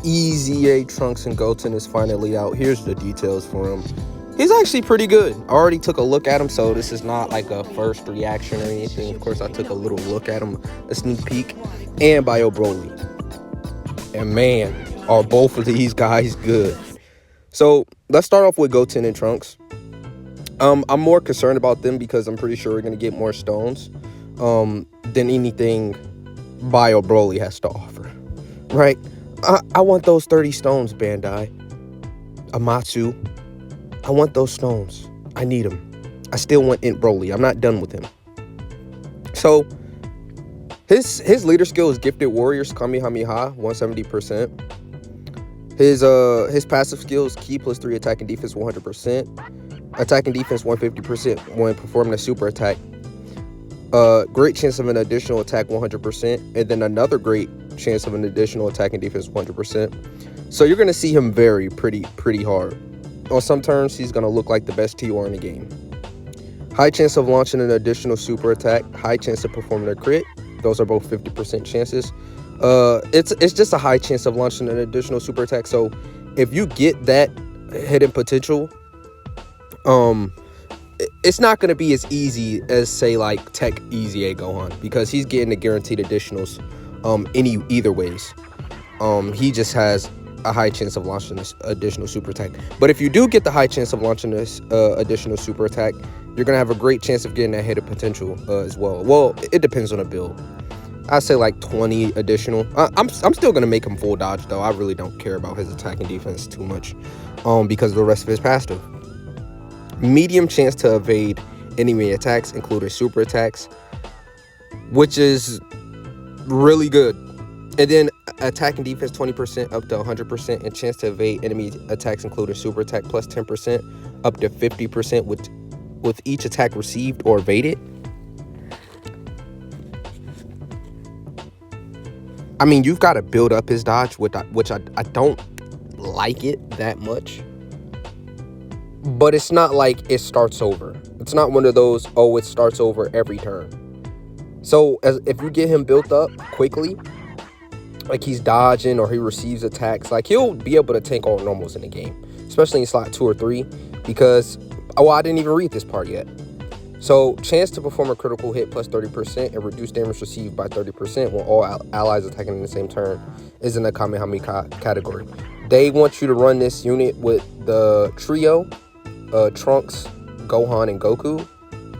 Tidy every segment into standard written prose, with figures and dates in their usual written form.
EZA Trunks and Goten is finally out. Here's the details for him. He's actually pretty good. I already took a look at him, so this is not like a first reaction or anything. Of course, I took a little look at him, a sneak peek, and BROLY. And man, are both of these guys good. So let's start off with Goten and Trunks. I'm more concerned about them because I'm pretty sure we're gonna get more stones than anything BROLY has to offer, right? I want those 30 stones, Bandai. OMATSU. I want those stones. I need them. I still want BROLY. I'm not done with him. So his leader skill is Gifted Warriors Kamehameha 170%. His passive skill is Ki +3 attack and defense 100%. Attack and defense 150% when performing a super attack. Great chance of an additional attack 100%, and then another great chance of an additional attack and defense 100%. So you're gonna see him vary pretty hard. On some turns, he's gonna look like the best TR in the game. High chance of launching an additional super attack. High chance of performing a crit. Those are both 50% chances. It's just a high chance of launching an additional super attack. So if you get that hidden potential, it's not going to be as easy as, say, like Tech EZA Gohan, because he's getting the guaranteed additionals either ways. He just has a high chance of launching this additional super attack. But if you do get the high chance of launching this additional super attack, you're going to have a great chance of getting that hidden potential as well. Well, it depends on the build. I say like 20 additional. I'm still going to make him full dodge, though. I really don't care about his attack and defense too much because of the rest of his passive. Medium chance to evade enemy attacks, including super attacks, which is really good. And then attack and defense 20% up to 100%, and chance to evade enemy attacks, including super attack, plus 10% up to 50% with each attack received or evaded. I mean, you've got to build up his dodge, which I don't like it that much. But it's not like it starts over. It's not one of those, oh, it starts over every turn. So if you get him built up quickly, like he's dodging or he receives attacks, like he'll be able to tank all normals in the game, especially in slot 2 or 3, because, oh, I didn't even read this part yet. So chance to perform a critical hit plus 30% and reduce damage received by 30% when all allies attacking in the same turn is in the Kamehameha category. They want you to run this unit with the trio, Trunks, Gohan, and Goku,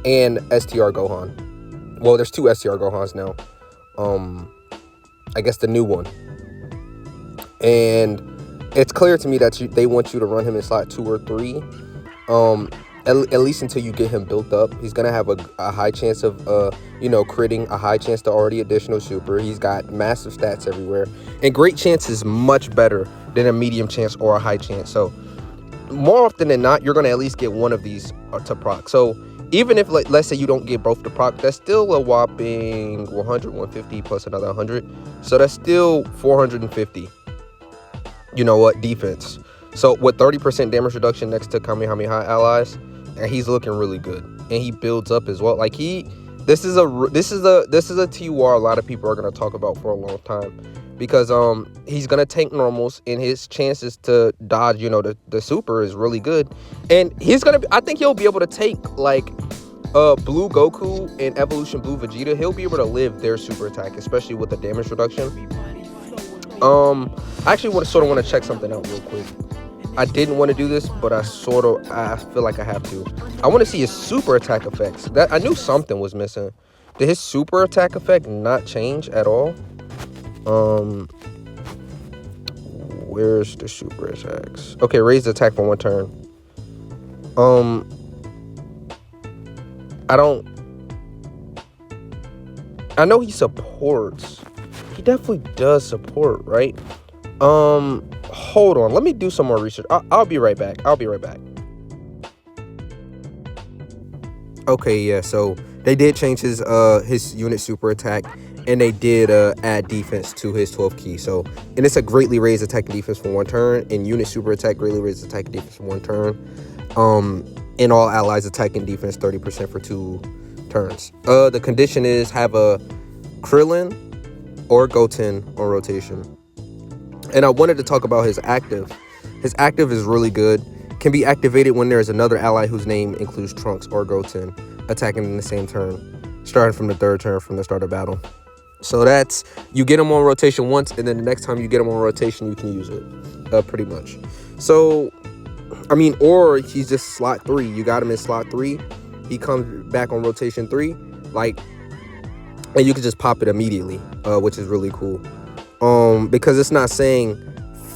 and STR Gohan. Well, there's 2 STR Gohans now. I guess the new one. And it's clear to me that they want you to run him in slot 2 or 3. At least until you get him built up. He's gonna have a high chance of critting, a high chance to already additional super. He's got massive stats everywhere, and great chance is much better than a medium chance or a high chance. So more often than not, you're gonna at least get one of these to proc. So even if, let's say you don't get both to proc, that's still a whopping 100, 150 plus another 100. So that's still 450. You know what? Defense. So with 30% damage reduction next to Kamehameha allies, and he's looking really good, and he builds up as well. Like this is a TUR a lot of people are gonna talk about for a long time, because he's gonna tank normals, and his chances to dodge the super is really good, and I think he'll be able to take like Blue Goku and Evolution Blue Vegeta. He'll be able to live their super attack, especially with the damage reduction. I actually want to check something out real quick. I didn't want to do this, but I feel like I have to. I want to see his super attack effects. That I knew something was missing. Did his super attack effect not change at all? Where's the super attacks? Okay, raise the attack for 1 turn. I know he supports. He definitely does support, right? Hold on. Let me do some more research. I'll be right back. Okay, yeah. So they did change his unit super attack, and they did add defense to his 12 key. So, and it's a greatly raised attack and defense for 1 turn, and unit super attack greatly raised attack and defense for 1 turn. And all allies attack and defense 30% for 2 turns. The condition is have a Krillin or Goten on rotation. And I wanted to talk about his active. His active is really good. Can be activated when there is another ally whose name includes Trunks or Goten attacking in the same turn, starting from the 3rd turn from the start of battle. So that's, you get him on rotation once, and then the next time you get him on rotation, you can use it, pretty much. So, I mean, or he's just slot 3. You got him in slot 3. He comes back on rotation 3, like, and you can just pop it immediately, which is really cool. Because it's not saying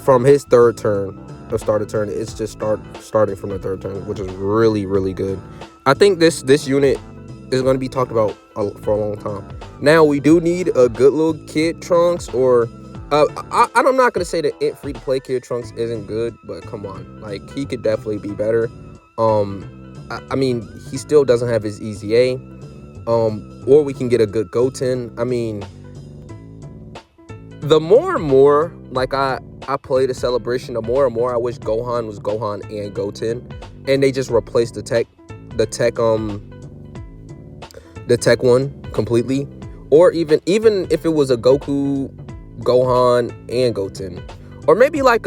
from his 3rd turn or start a turn, it's just starting from the 3rd turn, which is really, really good. I think this unit is going to be talked about for a long time. Now, we do need a good little kid Trunks, or I'm not going to say that free-to-play kid Trunks isn't good, but come on, like, he could definitely be better. I mean, he still doesn't have his EZA, or we can get a good Goten. I mean, the more and more, like, I play the celebration, the more and more I wish Gohan was Gohan and Goten, and they just replaced the tech one completely. Or even if it was a Goku, Gohan, and Goten, or maybe like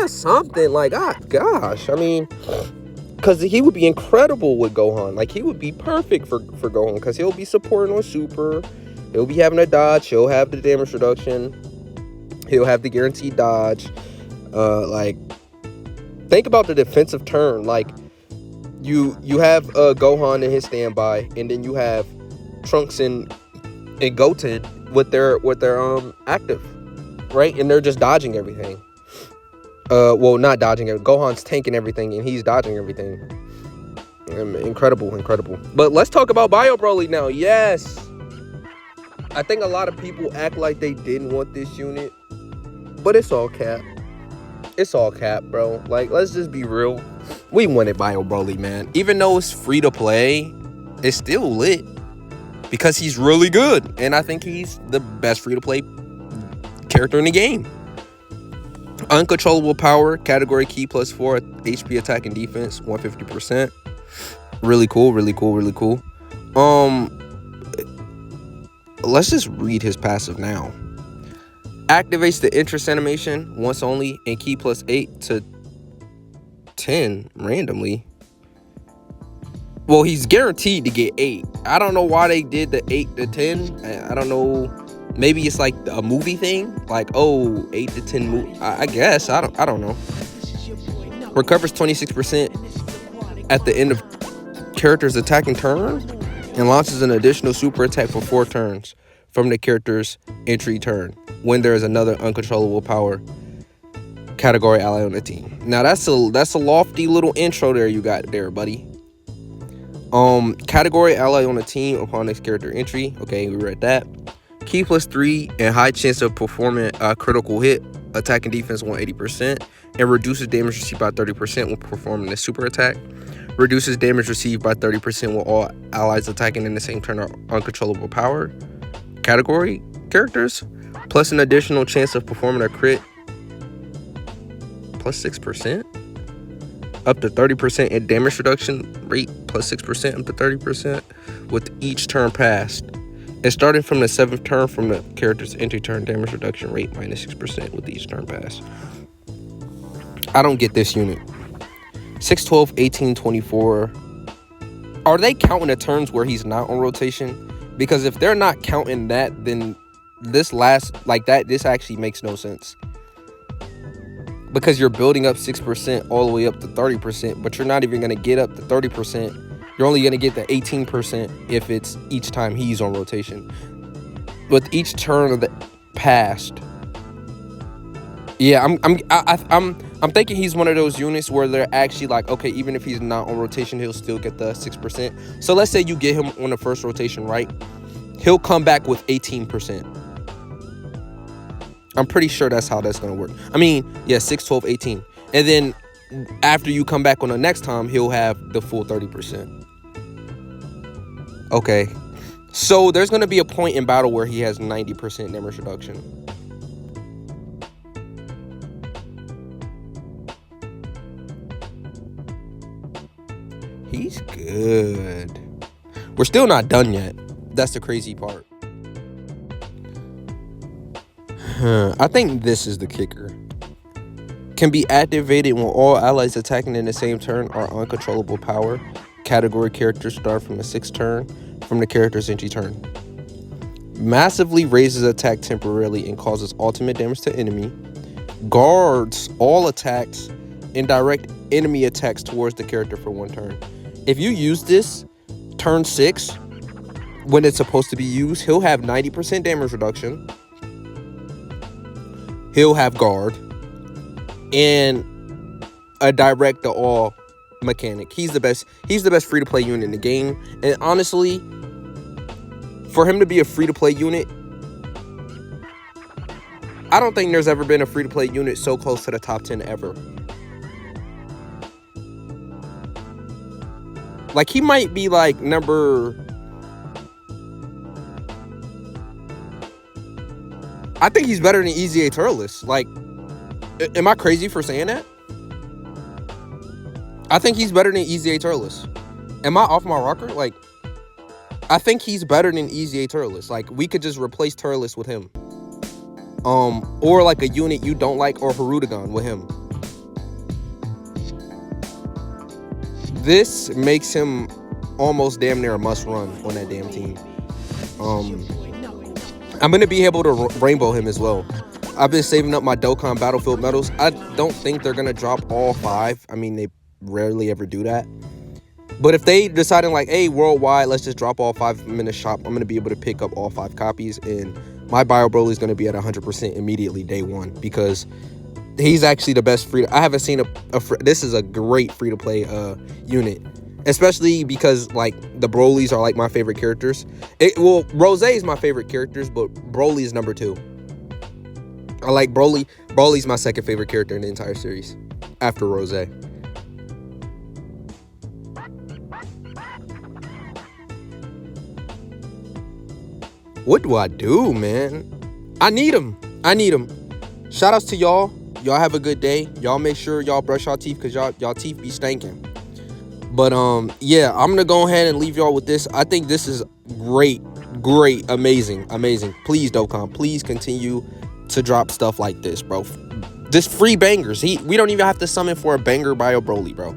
something like, gosh, I mean, because he would be incredible with Gohan. Like, he would be perfect for Gohan, because he'll be supporting on Super. He'll be having a dodge. He'll have the damage reduction. He'll have the guaranteed dodge. Like, think about the defensive turn. Like, you have Gohan in his standby, and then you have Trunks and Goten with their active, right? And they're just dodging everything. Well, not dodging it. Gohan's tanking everything, and he's dodging everything. Incredible. But let's talk about Bio Broly now. Yes, I think a lot of people act like they didn't want this unit, but it's all cap. It's all cap, bro. Like, let's just be real. We wanted Bio Broly, man. Even though it's free to play, it's still lit because he's really good, and I think he's the best free to play character in the game. Uncontrollable power, category key +4, HP attack and defense 150%. Really cool. Let's just read his passive now. Activates the interest animation once only and key +8 to 10 randomly. Well, he's guaranteed to get 8. I don't know why they did the 8 to 10. I don't know. Maybe it's like a movie thing, like, oh, 8 to 10 movie. I guess I don't know. Recovers 26% at the end of character's attacking turn, and launches an additional super attack for 4 turns from the character's entry turn when there is another uncontrollable power category ally on the team. Now that's a lofty little intro there you got there, buddy. Category ally on the team upon next character entry. Okay, we read that. Key +3 and high chance of performing a critical hit, attack and defense 180%, and reduces damage received by 30% when performing a super attack. Reduces damage received by 30% when all allies attacking in the same turn are uncontrollable power category characters, plus an additional chance of performing a crit +6%, up to 30%, and damage reduction rate +6% up to 30% with each turn passed. And starting from the 7th turn from the character's entry turn, damage reduction rate -6% with each turn pass. I don't get this unit. 6, 12, 18, 24. Are they counting the turns where he's not on rotation? Because if they're not counting that, then this actually makes no sense. Because you're building up 6% all the way up to 30%, but you're not even going to get up to 30%. You're only going to get the 18% if it's each time he's on rotation. With each turn of the past. Yeah, I'm thinking he's one of those units where they're actually like, okay, even if he's not on rotation, he'll still get the 6%. So let's say you get him on the first rotation, right? He'll come back with 18%. I'm pretty sure that's how that's going to work. I mean, yeah, 6, 12, 18. And then after you come back on the next time, he'll have the full 30%. Okay. So there's going to be a point in battle where he has 90% damage reduction. He's good. We're still not done yet. That's the crazy part. I think this is the kicker. Can be activated when all allies attacking in the same turn are uncontrollable power. Category characters start from the 6th turn from the character's entry turn. Massively raises attack temporarily and causes ultimate damage to enemy. Guards all attacks and direct enemy attacks towards the character for 1 turn. If you use this turn 6 when it's supposed to be used, he'll have 90% damage reduction. He'll have guard and a direct to all mechanic. He's the best free to play unit in the game. And honestly, for him to be a free to play unit, I don't think there's ever been a free to play unit so close to the top 10 ever. Like, he might be like number, I think he's better than EZA Turles. Like, am I crazy for saying that? I think he's better than EZA Turles. Am I off my rocker? Like, I think he's better than EZA Turles. Like, we could just replace Turles with him. Or like a unit you don't like, or Harudagon with him. This makes him almost damn near a must run on that damn team. I'm going to be able to rainbow him as well. I've been saving up my Dokkan Battlefield medals. I don't think they're going to drop all 5. I mean, they rarely ever do that. But if they decided like, hey, worldwide, let's just drop all 5 of them in the shop, I'm going to be able to pick up all 5 copies. And my BROLY is going to be at 100% immediately day 1. Because he's actually the best free. I haven't seen this is a great free to play unit. Especially because, like, the Brolys are, like, my favorite characters. Well, Rose is my favorite characters, but Broly is number 2. I like Broly. Broly's my second favorite character in the entire series, after Rose. What do I do, man? I need him. Shout outs to y'all. Y'all have a good day. Y'all make sure y'all brush y'all teeth, because y'all teeth be stinking. But yeah, I'm gonna go ahead and leave y'all with this. I think this is great, amazing. Please, Dokkan, please continue to drop stuff like this, bro. Just free bangers. We don't even have to summon for a banger by a Broly, bro.